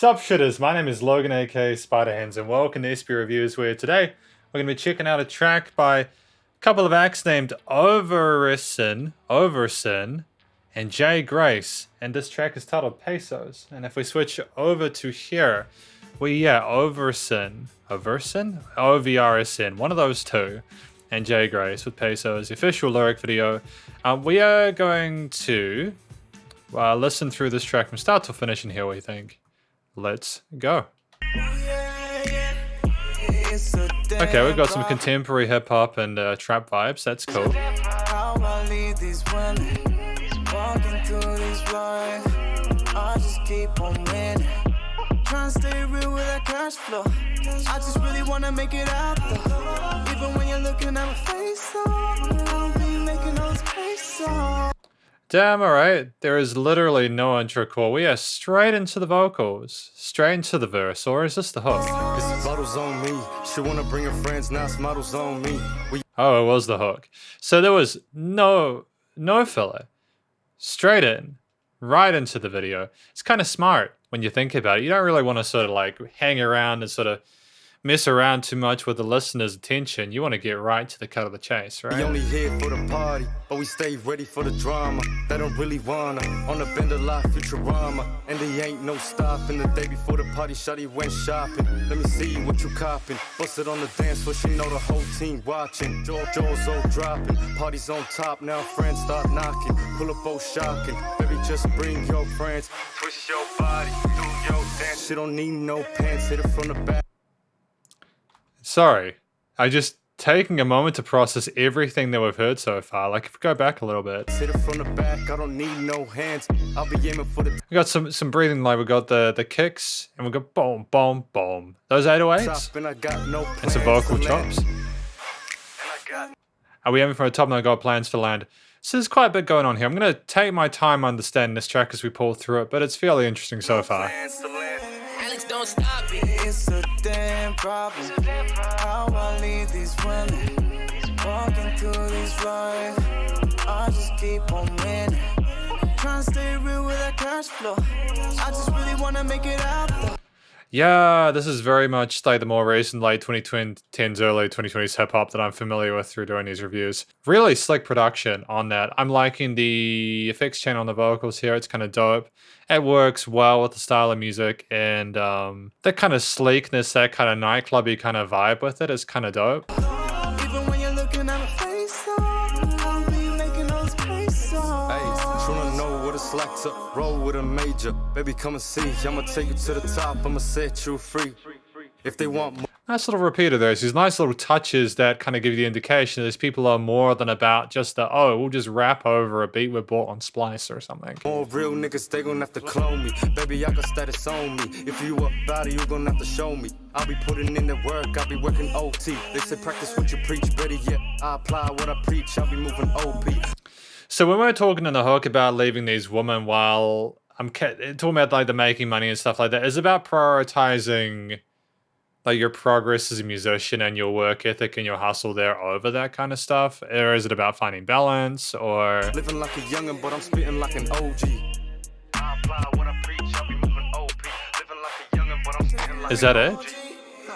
Sup Shredders, my name is Logan aka Spiderhands and welcome to SP Reviews, where today we're going to be checking out a track by a couple of acts named OVRSN and Jay Grace, and this track is titled Pesos. And if we switch over to here, OVRSN, one of those two, and Jay Grace with Pesos, the official lyric video. We are going to listen through this track from start to finish and hear what you think. Let's go. Okay, we've got some contemporary hip hop and trap vibes. That's cool. I just keep on winning. Trying to stay real with that cash flow. I just really want to make it out though. Even when you're looking at my face, I'll be making those pesos. Damn, alright. There is literally no intro call. We are straight into the vocals. Straight into the verse. Or is this the hook? It's models on me. She wanna bring her friends, now it's models on me. Oh, it was the hook. So there was no filler. Straight in. Right into the video. It's kind of smart when you think about it. You don't really want to sort of like hang around and sort of mess around too much with the listener's attention. You want to get right to the cut of the chase, right? We only here for the party, but we stay ready for the drama. They don't really wanna on the bend of life, Futurama. And there ain't no stopping. The day before the party, shawty went shopping. Let me see what you copping. Bust it on the dance floor, she know the whole team watching. Jaws all dropping, parties on top, now friends start knocking. Pull up both shocking, baby just bring your friends. Twist your body, do your dance. She don't need no pants, hit it from the back. Sorry, I just taking a moment to process everything that we've heard so far. Like, if we go back a little bit, hit it from the back, I don't need no hands. I'll be aiming for the. We got some breathing. Like, we got the kicks, and we got boom, boom, boom. Those 808s, and some vocal chops. Are we aiming for a top? And I got plans for land. So there's quite a bit going on here. I'm gonna take my time understanding this track as we pull through it, but it's fairly interesting so far. Don't stop it. It's a damn problem. How I leave these women walking through these rides. I just keep on winning. Trying to stay real with that cash flow. I just really want to make it out though. Yeah, this is very much like the more recent late 2010s, early 2020s hip hop that I'm familiar with through doing these reviews. Really slick production on that. I'm liking the effects chain on the vocals here. It's kind of dope. It works well with the style of music, and that kind of sleekness, that kind of nightclubby kind of vibe with it is kind of dope. Even when you're looking at my face, I'll be making those pesos. Hey, tryna know what it's like to roll with a major. Baby, come and see. I'ma take you to the top. I'ma set you free. If they want more. Nice little repeater there. So these nice little touches that kind of give you the indication that these people are more than about just the, oh, we'll just rap over a beat we bought on Splice or something. More real niggas, they gon' have to clone me. Baby, I got status on me. If you about it, you gon' have to show me. I'll be putting in the work, I'll be working OT. They say practice what you preach, better yet, I apply what I preach. I'll be moving OP. So when we're talking in the hook about leaving these women while I'm talking about like the making money and stuff like that, is about prioritizing like your progress as a musician and your work ethic and your hustle there over that kind of stuff? Or is it about finding balance, or living like a youngin', but I'm spitting like an OG. I apply what I preach, I'll be moving OP. Living like a youngin', but I'm spitting like is that it?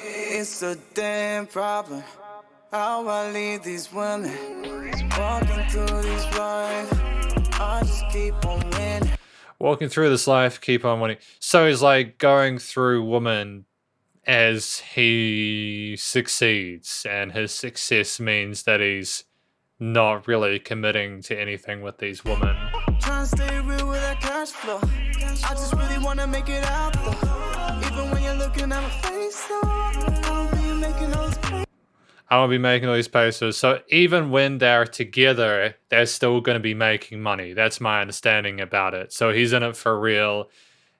It's a damn problem. How I leave these women walking through these rides. I just keep on winning. Walking through this life, keep on winning. So he's like going through women as he succeeds, and his success means that he's not really committing to anything with these women. Trying to stay real with that cash flow. I just really want to make it out though. Even when you're looking at my face, I'll be making those pesos. I will be making all these pesos. So even when they're together, they're still going to be making money. That's my understanding about it. So he's in it for real.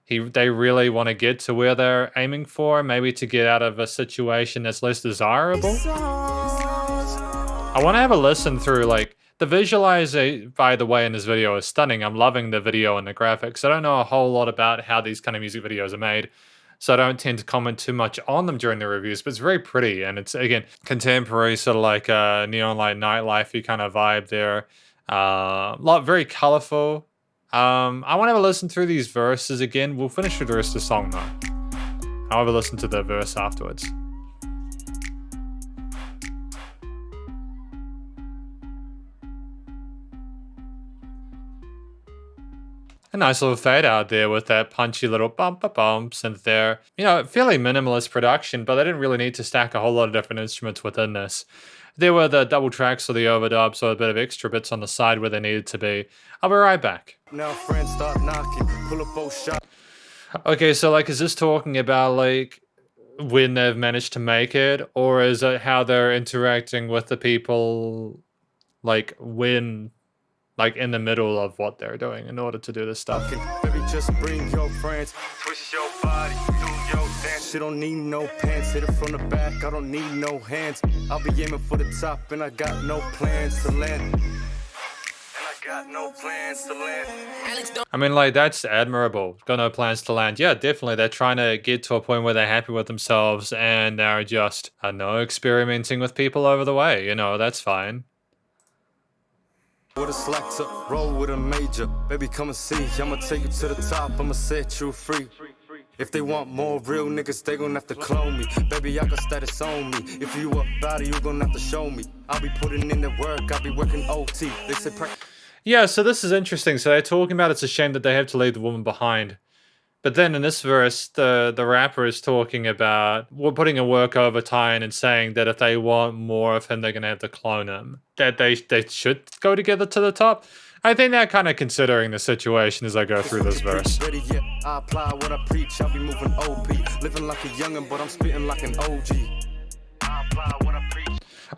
They really want to get to where they're aiming for, maybe to get out of a situation that's less desirable. I want to have a listen through, like, the visualization, by the way, in this video is stunning. I'm loving the video and the graphics. I don't know a whole lot about how these kind of music videos are made, so I don't tend to comment too much on them during the reviews, but it's very pretty, and it's, again, contemporary, sort of like a neon light nightlife-y kind of vibe there. Very colorful. I want to have a listen through these verses again. We'll finish with the rest of the song though. I'll have a listen to the verse afterwards. A nice little fade out there with that punchy little bump synth there. You know, fairly minimalist production, but they didn't really need to stack a whole lot of different instruments within this. There were the double tracks or the overdubs or a bit of extra bits on the side where they needed to be. I'll be right back. Now friends start knocking, pull up both shots. Okay, so like, is this talking about like when they've managed to make it, or is it how they're interacting with the people, like when, like in the middle of what they're doing in order to do this stuff? Baby, just bring your friends, twist your body, do your dance. You don't need no pants, hit it from the back. I don't need no hands. I'll be aiming for the top, and I got no plans to land. I mean, like, that's admirable. Got no plans to land. Yeah, definitely. They're trying to get to a point where they're happy with themselves and they're just, I don't know, experimenting with people over the way. You know, that's fine. With a selector, roll with a major. Baby, come and see. I'ma take you to the top. I'ma set you free. If they want more real niggas, they gon' have to clone me. Baby, I got status on me. If you about it, you gon' have to show me. I'll be putting in the work. I'll be working OT. They say yeah, so this is interesting. So they're talking about it's a shame that they have to leave the woman behind. But then in this verse, the rapper is talking about we're putting a work overtime and saying that if they want more of him, they're going to have to clone him. That they should go together to the top. I think they're kind of considering the situation as I go through this verse. ready yet. I apply what I preach. I'll be moving OP. Living like a youngin', but I'm spitting like an OG. I apply what I preach.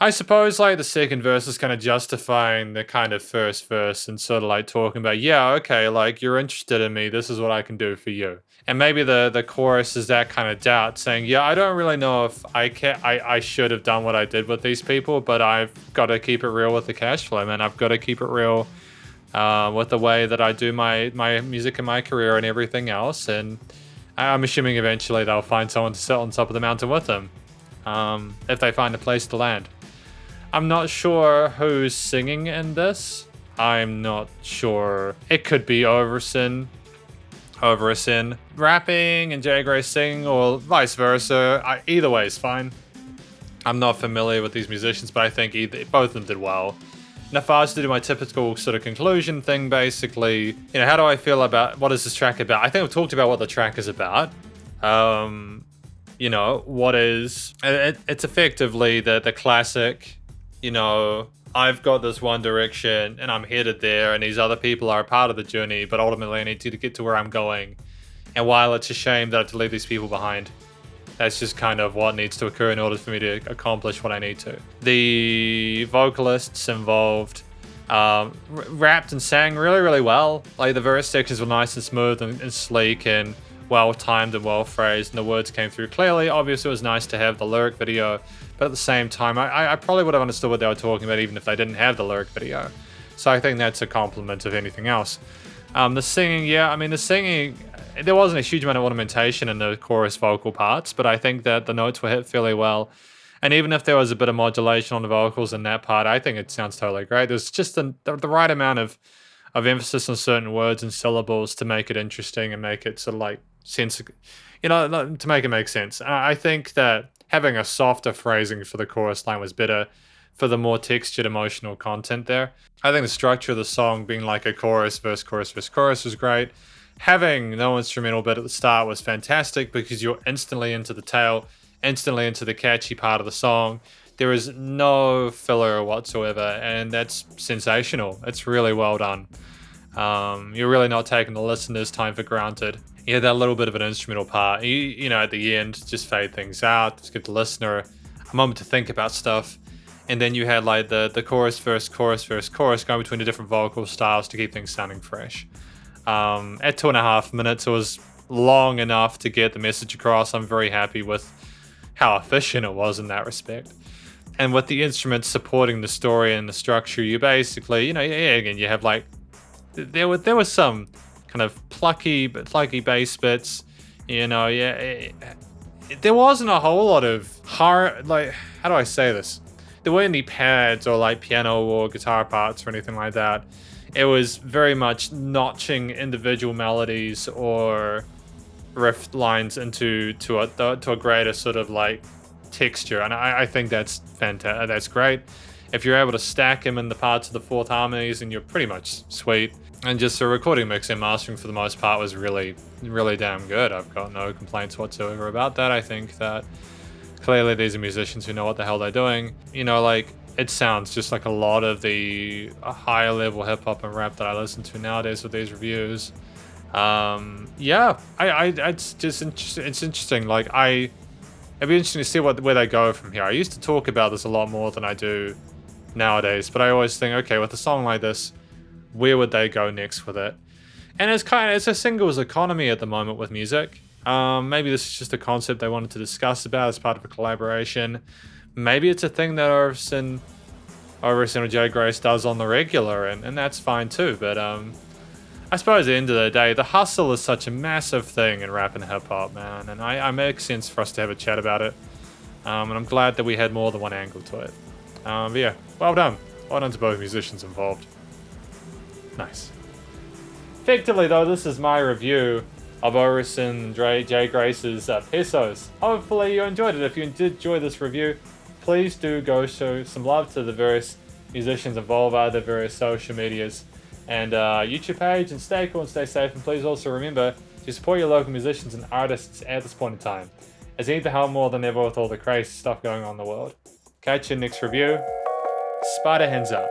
I suppose like the second verse is kind of justifying the kind of first verse and sort of like talking about, yeah, okay, like you're interested in me, this is what I can do for you. And maybe the chorus is that kind of doubt saying, yeah, I don't really know if I should have done what I did with these people, but I've got to keep it real with the cash flow, man. I've got to keep it real with the way that I do my music and my career and everything else. And I'm assuming eventually they'll find someone to sit on top of the mountain with them if they find a place to land. I'm not sure who's singing in this. I'm not sure. It could be OVRSN rapping and J. Grace singing, or vice versa. Either way is fine. I'm not familiar with these musicians, but I think both of them did well. And if I was to do my typical sort of conclusion thing, basically, you know, how do I feel about what is this track about? I think we've talked about what the track is about. You know, what is it's effectively the classic. You know, I've got this one direction and I'm headed there and these other people are a part of the journey, but ultimately I need to get to where I'm going. And while it's a shame that I have to leave these people behind, that's just kind of what needs to occur in order for me to accomplish what I need to. The vocalists involved rapped and sang really, really well. Like the verse sections were nice and smooth and sleek and well-timed and well-phrased, and the words came through clearly. Obviously, it was nice to have the lyric video, but at the same time, I probably would have understood what they were talking about even if they didn't have the lyric video. So I think that's a compliment of anything else. The singing, yeah, I mean, the singing, there wasn't a huge amount of ornamentation in the chorus vocal parts, but I think that the notes were hit fairly well. And even if there was a bit of modulation on the vocals in that part, I think it sounds totally great. There's just the right amount of emphasis on certain words and syllables to make it interesting and make it sort of like sense, you know, to make it make sense. I think that having a softer phrasing for the chorus line was better for the more textured emotional content there. I think the structure of the song being like a chorus, verse, chorus, verse, chorus was great. Having no instrumental bit at the start was fantastic because you're instantly into the tail, instantly into the catchy part of the song. There is no filler whatsoever, and that's sensational. It's really well done. You're really not taking the listener's time for granted. You had that little bit of an instrumental part. You know, at the end, just fade things out, just give the listener a moment to think about stuff. And then you had like the chorus, verse, chorus, verse, chorus going between the different vocal styles to keep things sounding fresh. At 2.5 minutes, it was long enough to get the message across. I'm very happy with how efficient it was in that respect. And with the instruments supporting the story and the structure, you basically, you know, yeah, again, you have like, there was some kind of plucky bass bits, you know, yeah. There wasn't a whole lot of hard, like, how do I say this? There weren't any pads or like piano or guitar parts or anything like that. It was very much notching individual melodies or riff lines into a greater sort of like texture, and I think that's fantastic. That's great. If you're able to stack him in the parts of the fourth harmonies, and you're pretty much sweet. And just the recording, mix, and mastering for the most part was really, really damn good. I've got no complaints whatsoever about that. I think that clearly these are musicians who know what the hell they're doing. You know, like, it sounds just like a lot of the higher level hip hop and rap that I listen to nowadays with these reviews. Yeah, it's just it's interesting. Like, it'd be interesting to see where they go from here. I used to talk about this a lot more than I do nowadays, but I always think, okay, with a song like this, where would they go next with it? And it's a singles economy at the moment with music. Maybe this is just a concept they wanted to discuss about as part of a collaboration. Maybe it's a thing that OVRSN or Jay Grace does on the regular, and that's fine too. But I suppose at the end of the day, the hustle is such a massive thing in rap and hip hop, man, and I make sense for us to have a chat about it. And I'm glad that we had more than one angle to it. But yeah, well done to both musicians involved. Nice. Effectively, though, this is my review of OVRSN and Jay Grace's PESOS. Hopefully you enjoyed it. If you did enjoy this review, please do go show some love to the various musicians involved via their various social medias and YouTube page, and stay cool and stay safe. And please also remember to support your local musicians and artists at this point in time, as they need to help more than ever with all the crazy stuff going on in the world. Catch you next review. Spider hands up.